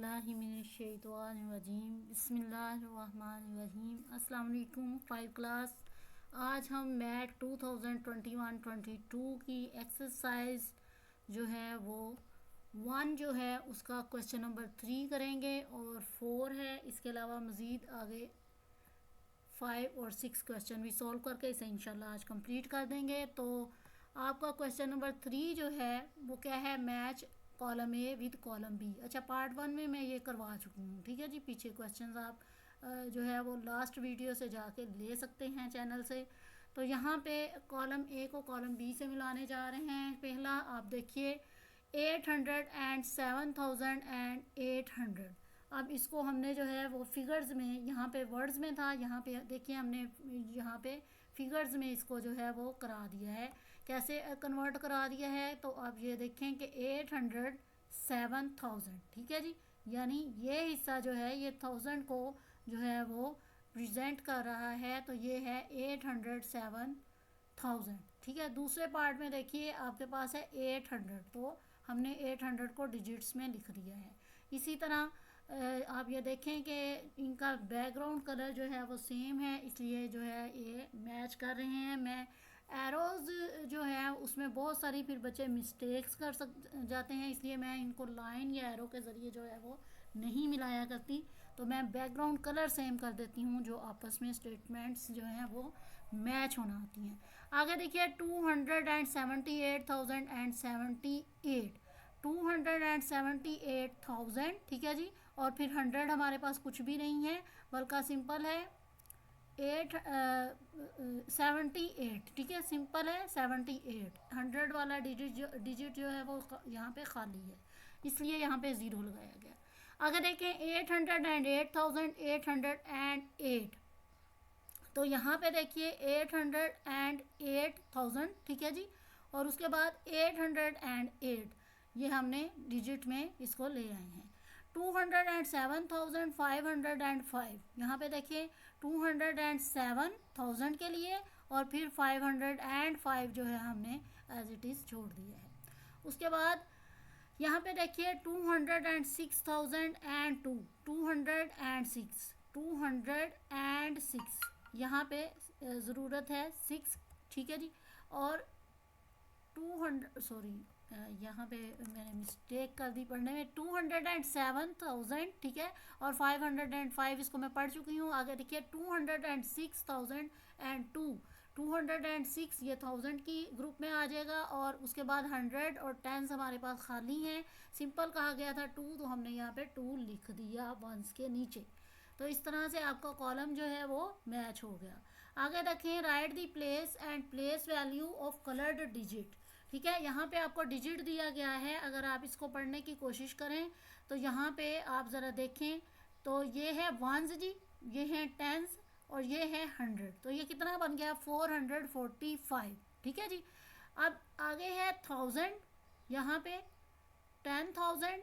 बिस्मिल्लाहिर्रहमानिर्रहीम बिस्मिल्लाहिर्रहमानिर्रहीम अस्सलाम वालेकुम 5 क्लास। आज हम मैथ 2021-22 की एक्सरसाइज जो है वो 1 जो है उसका क्वेश्चन नंबर 3 करेंगे और 4 है। इसके अलावा मज़ीद आगे 5 और 6 क्वेश्चन भी सॉल्व करके इसे इंशाल्लाह आज कंप्लीट कर देंगे। तो आपका क्वेश्चन नंबर 3 जो है वो क्या है, match column A with column B. अच्छा, पार्ट 1 में मैं ये करवा चुकी हूँ, ठीक है जी। पीछे क्वेश्चंस आप जो है वो लास्ट वीडियो से जाके ले सकते हैं चैनल से। तो यहाँ पे कॉलम ए को कॉलम बी से मिलाने जा रहे हैं। पहला आप देखिए 800 एंड 7800। अब इसको हमने जो है वो फिगर्स में, यहाँ पे वर्ड्स में था, यहाँ पे देखिए हमने यहाँ पे फिगर्स में इसको जो है वो करा दिया है। कैसे कन्वर्ट करा दिया है, तो आप ये देखें कि 800 7000, ठीक है जी। यानी ये हिस्सा जो है ये 1000 को जो है वो प्रेजेंट कर रहा है, तो ये है 800 7000, ठीक है। दूसरे पार्ट में देखिए आपके पास है 800, तो हमने 800 को डिजिट्स में लिख दिया है। इसी तरह आप ये देखें कि इनका बैकग्राउंड कलर जो है वो सेम है, इसलिए जो है ये मैच कर रहे हैं। मैं एरोज़ जो है उसमें बहुत सारी फिर बच्चे मिस्टेक्स कर जाते हैं, इसलिए मैं इनको लाइन या एरो के ज़रिए जो है वो नहीं मिलाया करती। तो मैं बैकग्राउंड कलर सेम कर देती हूँ, जो आपस में स्टेटमेंट्स जो हैं वो मैच होना आती हैं। आगे देखिए 278,078, 278,000, ठीक है जी। और फिर 100 हमारे पास कुछ भी नहीं है, बल्कि सिंपल है 78, ठीक है, सिंपल है 78। 100 वाला डिजिट जो है वो यहाँ पे खाली है, इसलिए यहाँ पे ज़ीरो लगाया गया। अगर देखें 808,808, तो यहाँ पे देखिए 808,000, ठीक है जी। और उसके बाद 808 ये हमने डिजिट में इसको ले आए हैं। 207,505, यहाँ पे देखिए 207,000 के लिए और फिर 505 जो है हमने एज इट इज़ छोड़ दिया है। उसके बाद यहाँ पे देखिए 206,002, 206 यहाँ पे ज़रूरत है 6, ठीक है जी। और 200 यहाँ पे मैंने मिस्टेक कर दी पढ़ने में, 207,000, ठीक है। और 505 इसको मैं पढ़ चुकी हूँ। आगे देखिए 206,002, 206 ये 1000 की ग्रुप में आ जाएगा। और उसके बाद 100 और 10 हमारे पास खाली हैं। सिंपल कहा गया था 2, तो हमने यहाँ पे 2 लिख दिया वंस के नीचे। तो इस तरह से आपका कॉलम जो है वो मैच हो गया। आगे देखें right the place and place value of coloured digit, ठीक है। यहाँ पे आपको डिजिट दिया गया है, अगर आप इसको पढ़ने की कोशिश करें तो यहाँ पे आप ज़रा देखें तो ये है वंस जी, ये है टेंस और ये है 100, तो ये कितना बन गया 445, ठीक है जी। अब आगे है 1000, यहाँ पे 10,000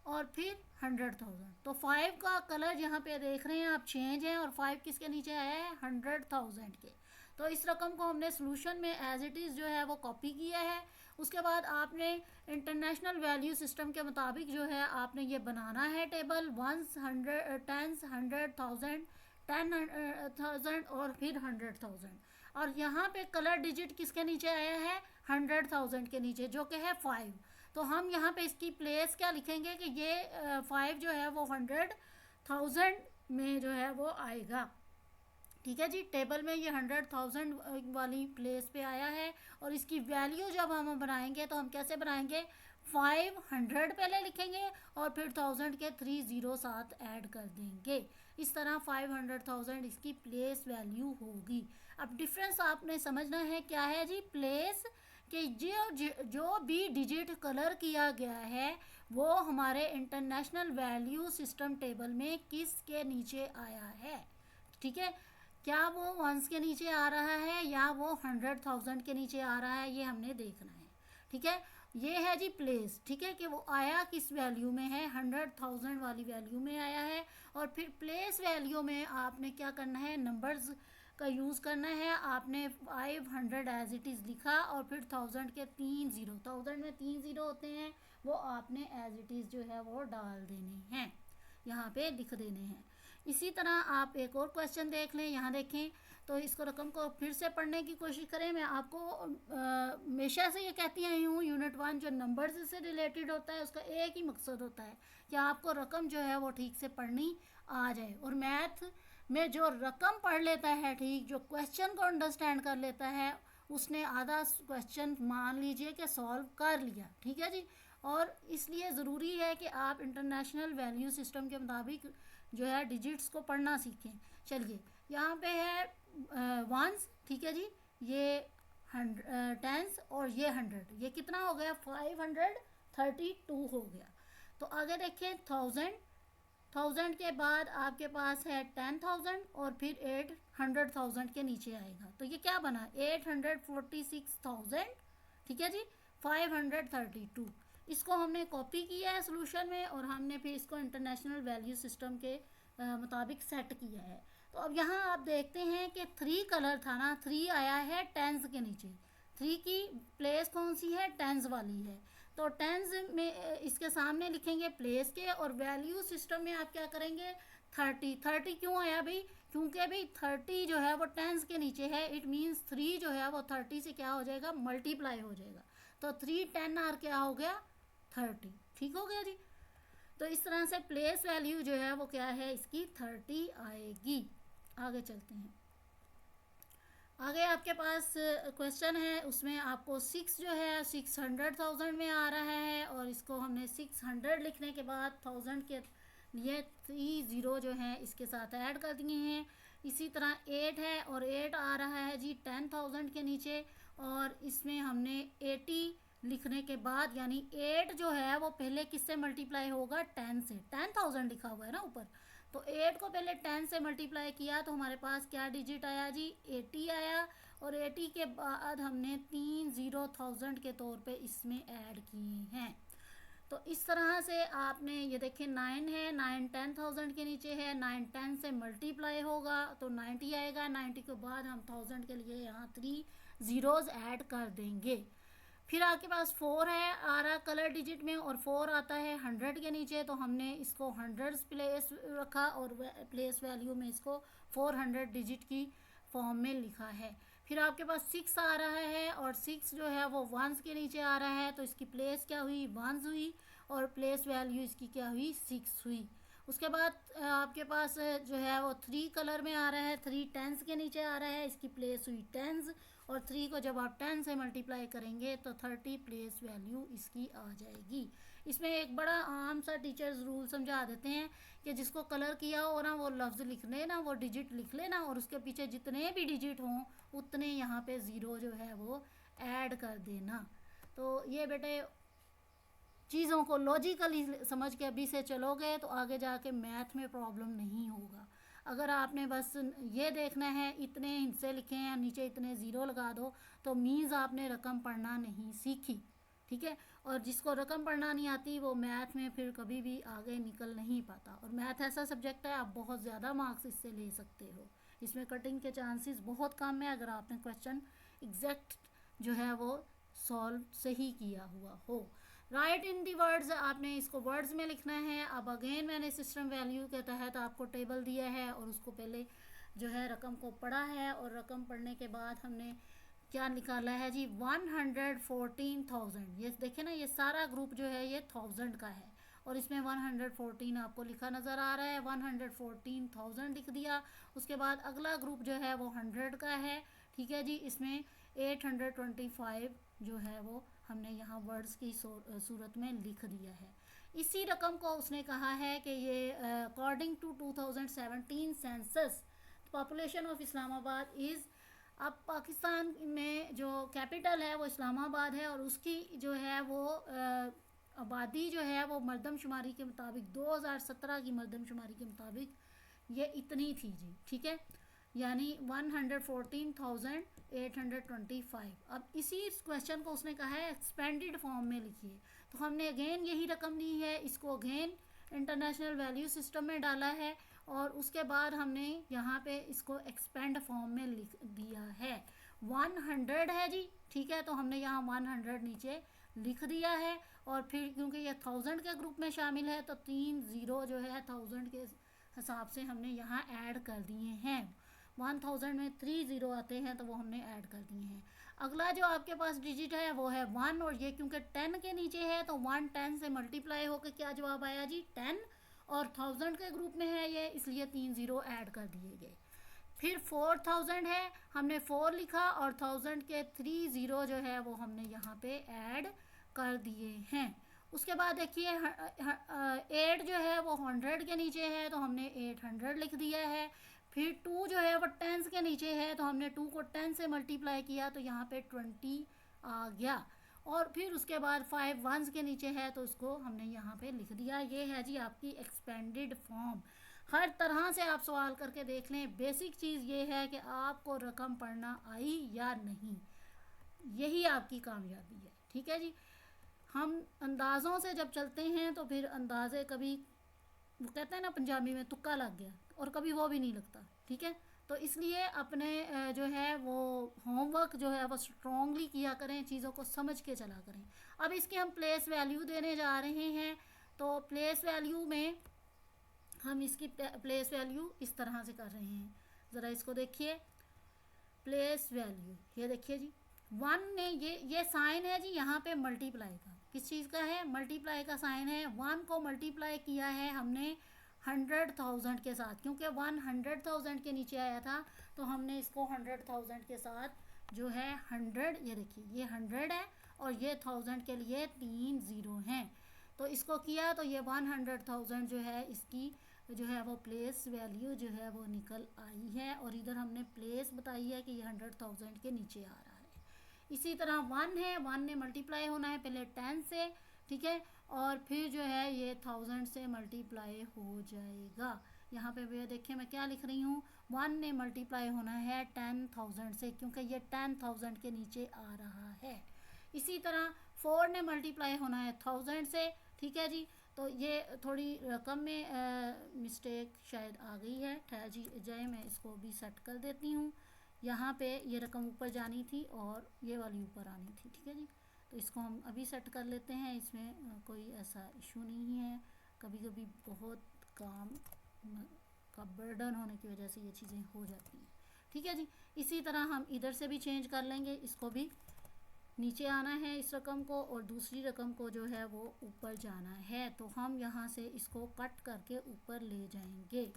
और फिर 100,000, तो 5 का कलर यहाँ पे देख रहे हैं आप चेंज है, और 5 किसके नीचे आया है 100,000 के। तो इस रकम को हमने सोल्यूशन में एज इट इज़ जो है वो कॉपी किया है। उसके बाद आपने इंटरनेशनल वैल्यू सिस्टम के मुताबिक जो है आपने ये बनाना है टेबल, 100, 10, 100,000, 10,000 और फिर 100,000। और यहाँ पे कलर डिजिट किसके नीचे आया है 100,000 के नीचे, जो कि है 5। तो हम यहाँ पे इसकी प्लेस क्या लिखेंगे कि ये 5 जो है वो 100,000 में जो है वो आएगा, ठीक है जी। टेबल में ये 100,000 वाली प्लेस पे आया है। और इसकी वैल्यू जब हम बनाएंगे तो हम कैसे बनाएंगे, 500 पहले लिखेंगे और फिर 1000 के 3 0 साथ ऐड कर देंगे। इस तरह 500,000 इसकी प्लेस वैल्यू होगी। अब डिफरेंस आपने समझना है क्या है जी, प्लेस कि जो भी डिजिट कलर किया गया है वो हमारे इंटरनेशनल वैल्यू सिस्टम टेबल में किसके नीचे आया है, ठीक है। क्या वो वंस के नीचे आ रहा है या वो 100,000 के नीचे आ रहा है, ये हमने देखना है, ठीक है। ये है जी प्लेस, ठीक है, कि वो आया किस वैल्यू में है, 100,000 वाली वैल्यू में आया है। और फिर प्लेस वैल्यू में आपने क्या करना है, नंबर्स का यूज़ करना है। आपने 500 एज इट इज़ लिखा और फिर 1000 के 3 0, 1000 में 3 0 होते हैं, वो आपने एज इट इज़ जो है वो डाल देने हैं, यहाँ पे लिख देने हैं। इसी तरह आप एक और क्वेश्चन देख लें, यहाँ देखें तो इसको रकम को फिर से पढ़ने की कोशिश करें। मैं आपको हमेशा से ये कहती आई हूँ, यूनिट 1 जो नंबर्स से रिलेटेड होता है उसका एक ही मकसद होता है कि आपको रकम जो है वो ठीक से पढ़नी आ जाए। और मैथ में जो रकम पढ़ लेता है ठीक, जो क्वेश्चन को अंडरस्टैंड कर लेता है, उसने आधा क्वेश्चन मान लीजिए कि सॉल्व कर लिया, ठीक है जी। और इसलिए ज़रूरी है कि आप इंटरनेशनल वैल्यू सिस्टम के मुताबिक जो है डिजिट्स को पढ़ना सीखें। चलिए यहाँ पे है वंस, ठीक है जी, ये टेंस और ये 100, ये कितना हो गया 532 हो गया। तो आगे देखिए 1000 के बाद आपके पास है 10,000 और फिर 800,000 के नीचे आएगा, तो ये क्या बना 846,000, ठीक है जी, 532। इसको हमने कॉपी किया है सोल्यूशन में और हमने फिर इसको इंटरनेशनल वैल्यू सिस्टम के मुताबिक सेट किया है। तो अब यहाँ आप देखते हैं कि 3 कलर था ना, 3 आया है टेंस के नीचे, 3 की प्लेस कौन सी है, टेंस वाली है। तो टेंस में इसके सामने लिखेंगे प्लेस के, और वैल्यू सिस्टम में आप क्या करेंगे 30 क्यों आया भाई, क्योंकि भाई 30 जो है वो टेंस के नीचे है, इट मीन्स 3 जो है वो 30 से क्या हो जाएगा मल्टीप्लाई हो जाएगा। तो 3 10 और क्या हो गया 30, ठीक हो गया जी। तो इस तरह से प्लेस वैल्यू जो है वो क्या है इसकी 30 आएगी। आगे चलते हैं, आगे आपके पास क्वेश्चन है, उसमें आपको 6 जो है 600,000 में आ रहा है, और इसको हमने 600 लिखने के बाद 1000 के लिए 3 ज़ीरो जो है इसके साथ ऐड कर दिए हैं। इसी तरह 8 है और 8 आ रहा है जी 10,000 के नीचे, और इसमें हमने 80 लिखने के बाद, यानी 8 जो है वो पहले किससे मल्टीप्लाई होगा 10 से, 10,000 लिखा हुआ है ना ऊपर, तो 8 को पहले 10 से मल्टीप्लाई किया तो हमारे पास क्या डिजिट आया जी 80 आया, और 80 के बाद हमने 3,000 के तौर पे इसमें ऐड किए हैं। तो इस तरह से आपने ये देखें 9 है, 9 10,000 के नीचे है, 9 10 से मल्टीप्लाई होगा तो 90 आएगा, 90 के बाद हम 1000 के लिए यहाँ 3 ज़ीरोज़ ऐड कर देंगे। फिर आपके पास 4 है आ रहा कलर डिजिट में, और 4 आता है 100 के नीचे, तो हमने इसको 100 प्लेस रखा और प्लेस वैल्यू में इसको 400 डिजिट की फॉर्म में लिखा है। फिर आपके पास 6 आ रहा है, और 6 जो है वो वंस के नीचे आ रहा है, तो इसकी प्लेस क्या हुई वंस हुई, और प्लेस वैल्यू इसकी क्या हुई 6 हुई। उसके बाद आपके पास जो है वो 3 कलर में आ रहा है, 3 टेंस के नीचे आ रहा है, इसकी प्लेस हुई टेंस, और 3 को जब आप 10 से मल्टीप्लाई करेंगे तो 30 प्लेस वैल्यू इसकी आ जाएगी। इसमें एक बड़ा आम सा टीचर्स रूल समझा देते हैं कि जिसको कलर किया हो ना वो लफ्ज़ लिख लेना, वो डिजिट लिख लेना, और उसके पीछे जितने भी डिजिट हों उतने यहाँ पे ज़ीरो जो है वो ऐड कर देना। तो ये बेटे चीज़ों को लॉजिकली समझ के अभी से चलोगे तो आगे जाके मैथ में प्रॉब्लम नहीं होगा। अगर आपने बस ये देखना है इतने हिस्से लिखे हैं नीचे इतने ज़ीरो लगा दो, तो मीन्स आपने रकम पढ़ना नहीं सीखी, ठीक है। और जिसको रकम पढ़ना नहीं आती वो मैथ में फिर कभी भी आगे निकल नहीं पाता। और मैथ ऐसा सब्जेक्ट है आप बहुत ज़्यादा मार्क्स इससे ले सकते हो, इसमें कटिंग के चांसेस बहुत कम है अगर आपने क्वेश्चन एग्जैक्ट जो है वो सॉल्व सही किया हुआ हो। राइट इन दी वर्ड्स, आपने इसको वर्ड्स में लिखना है। अब अगेन मैंने सिस्टम वैल्यू के तहत आपको टेबल दिया है और उसको पहले जो है रकम को पढ़ा है, और रकम पढ़ने के बाद हमने क्या निकाला है जी 114,000। ये देखे ना ये सारा ग्रुप जो है ये 1000 का है, और इसमें 114 आपको लिखा नज़र आ रहा है, 114,000 लिख दिया। उसके बाद अगला ग्रुप जो है वो 100 का है, ठीक है जी, इसमें 825 जो है वो हमने यहाँ वर्ड्स की सूरत में लिख दिया है। इसी रकम को उसने कहा है कि ये according to 2017 census population of Islamabad is, अब पाकिस्तान में जो कैपिटल है वो इस्लामाबाद है, और उसकी जो है वो आबादी जो है वो मरदमशुमारी के मुताबिक 2017 की मरदमशुमारी के मुताबिक ये इतनी थी जी, ठीक है, यानी 114,825। अब इसी क्वेश्चन को उसने कहा है एक्सपेंडेड फॉर्म में लिखिए, तो हमने अगेन यही रकम ली है, इसको अगेन इंटरनेशनल वैल्यू सिस्टम में डाला है, और उसके बाद हमने यहाँ पे इसको एक्सपेंड फॉर्म में लिख दिया है। 100 है जी, ठीक है, तो हमने यहाँ 100 नीचे लिख दिया है, और फिर क्योंकि ये 1000 के ग्रुप में शामिल है तो 3 ज़ीरो जो है 1000 के हिसाब से हमने यहाँ ऐड कर दिए हैं। 1000 में 3 ज़ीरो आते हैं तो वो हमने ऐड कर दिए हैं। अगला जो आपके पास डिजिट है वो है 1, और ये क्योंकि 10 के नीचे है तो 1 10 से मल्टीप्लाई होकर क्या जवाब आया जी 10, और 1000 के ग्रुप में है ये, इसलिए 3 ज़ीरो ऐड कर दिए गए। फिर 4000 है, हमने 4 लिखा और 1000 के 3 ज़ीरो जो है वो हमने यहाँ पे ऐड कर दिए हैं। उसके बाद देखिए 8 जो है वो 100 के नीचे है तो हमने 800 लिख दिया है। फिर 2 जो है वो 10 के नीचे है तो हमने 2 को 10 से मल्टीप्लाई किया तो यहाँ पे 20 आ गया। और फिर उसके बाद 5 1s के नीचे है तो उसको हमने यहाँ पे लिख दिया। ये है जी आपकी एक्सपेंडेड फॉर्म। हर तरह से आप सवाल करके देख लें, बेसिक चीज़ ये है कि आपको रकम पढ़ना आई या नहीं, यही आपकी कामयाबी है। ठीक है जी। हम अंदाज़ों से जब चलते हैं तो फिर अंदाज़े कभी, वो कहते हैं ना पंजाबी में, तुक्का लग गया, और कभी वो भी नहीं लगता। ठीक है, तो इसलिए अपने जो है वो होमवर्क जो है वो स्ट्रॉन्गली किया करें, चीज़ों को समझ के चला करें। अब इसकी हम प्लेस वैल्यू देने जा रहे हैं, तो प्लेस वैल्यू में हम इसकी प्लेस वैल्यू इस तरह से कर रहे हैं। ज़रा इसको देखिए, प्लेस वैल्यू ये देखिए जी 1 में ये साइन है जी यहाँ पे मल्टीप्लाई का, किस चीज़ का है, मल्टीप्लाई का साइन है। 1 को मल्टीप्लाई किया है हमने 100,000 के साथ, क्योंकि 100,000 के नीचे आया था तो हमने इसको 100,000 के साथ जो है 100, ये देखिए ये 100 है और ये 1000 के लिए 3 ज़ीरो हैं, तो इसको किया तो ये 100,000 जो है इसकी जो है वो प्लेस वैल्यू जो है वो निकल आई है। और इधर हमने प्लेस बताई है कि ये 100,000 के नीचे आ रहा है। इसी तरह 1 है, 1 ने मल्टीप्लाई होना है पहले 10 से, ठीक है, और फिर जो है ये 1000 से मल्टीप्लाई हो जाएगा। यहाँ पे भी देखिए मैं क्या लिख रही हूँ, 1 ने मल्टीप्लाई होना है 10,000 से, क्योंकि ये 10,000 के नीचे आ रहा है। इसी तरह 4 ने मल्टीप्लाई होना है 1000 से। ठीक है जी, तो ये थोड़ी रकम में मिस्टेक शायद आ गई है, ठहर जी जाए मैं इसको भी सेट कर देती हूँ। यहाँ पे ये रकम ऊपर जानी थी और ये वाली ऊपर आनी थी। ठीक है जी, तो इसको हम अभी सेट कर लेते हैं, इसमें कोई ऐसा इशू नहीं है। कभी कभी बहुत काम का बर्डन होने की वजह से ये चीज़ें हो जाती हैं। ठीक है जी, इसी तरह हम इधर से भी चेंज कर लेंगे, इसको भी नीचे आना है इस रकम को, और दूसरी रकम को जो है वो ऊपर जाना है। तो हम यहाँ से इसको कट करके ऊपर ले जाएंगे।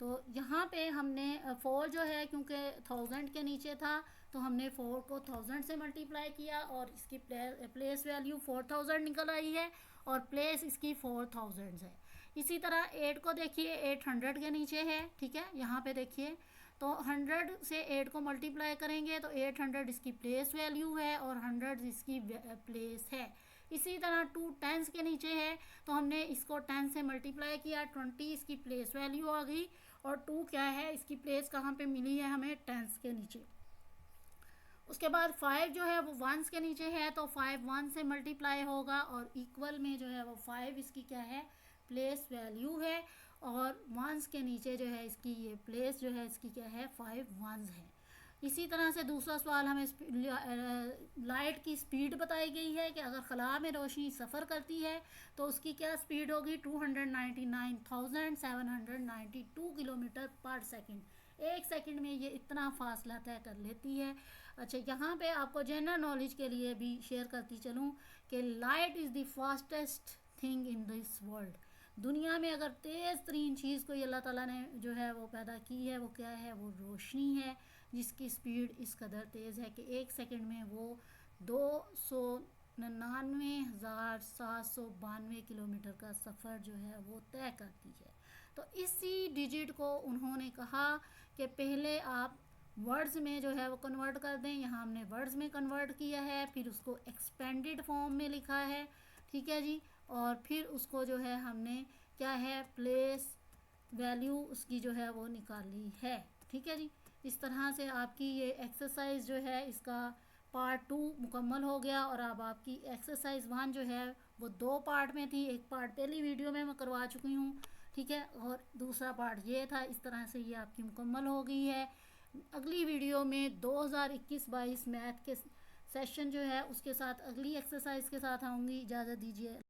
तो यहाँ पे हमने 4 जो है क्योंकि 1000 के नीचे था तो हमने 4 को 1000 से मल्टीप्लाई किया और इसकी प्लेस वैल्यू 4000 निकल आई है और प्लेस इसकी 4000 है। इसी तरह 8 को देखिए, 800 के नीचे है। ठीक है, यहाँ पे देखिए तो 100 से 8 को मल्टीप्लाई करेंगे तो 800 इसकी प्लेस वैल्यू है और 100 इसकी प्लेस है। इसी तरह 2 10 के नीचे है तो हमने इसको 10 से मल्टीप्लाई किया, 20 इसकी प्लेस वैल्यू आ गई, और 2 क्या है इसकी प्लेस कहाँ पे मिली है हमें, 10 के नीचे। उसके बाद 5 जो है वो 1s के नीचे है तो 5 1 से मल्टीप्लाई होगा और इक्वल में जो है वो 5 इसकी क्या है, प्लेस वैल्यू है, और 1s के नीचे जो है इसकी ये प्लेस जो है इसकी क्या है, 5 1s है। इसी तरह से दूसरा सवाल हमें लाइट की स्पीड बताई गई है कि अगर खला में रोशनी सफ़र करती है तो उसकी क्या स्पीड होगी, 299,792 किलोमीटर पर सेकंड। एक सेकंड में ये इतना फासला तय कर लेती है। अच्छा, यहाँ पे आपको जनरल नॉलेज के लिए भी शेयर करती चलूँ कि light is the fastest thing in this world. दुनिया में अगर तेज़ तरीन चीज़ कोई अल्लाह ताला ने जो है वो पैदा की है वो क्या है, वो रोशनी है, जिसकी स्पीड इस कदर तेज़ है कि एक सेकंड में वो 299,792 किलोमीटर का सफ़र जो है वो तय करती है। तो इसी डिजिट को उन्होंने कहा कि पहले आप वर्ड्स में जो है वो कन्वर्ट कर दें। यहाँ हमने वर्ड्स में कन्वर्ट किया है, फिर उसको एक्सपेंडेड फॉर्म में लिखा है। ठीक है जी, और फिर उसको जो है हमने क्या है, प्लेस वैल्यू उसकी जो है वो निकाली है। ठीक है जी, इस तरह से आपकी ये एक्सरसाइज जो है इसका पार्ट 2 मुकम्मल हो गया। और अब आपकी एक्सरसाइज 1 जो है वो 2 पार्ट में थी, एक पार्ट पहली वीडियो में मैं करवा चुकी हूँ। ठीक है, और दूसरा पार्ट ये था। इस तरह से ये आपकी मुकम्मल हो गई है। अगली वीडियो में 2021-22 मैथ के सेशन जो है उसके साथ अगली एक्सरसाइज के साथ आऊँगी। इजाज़त दीजिए।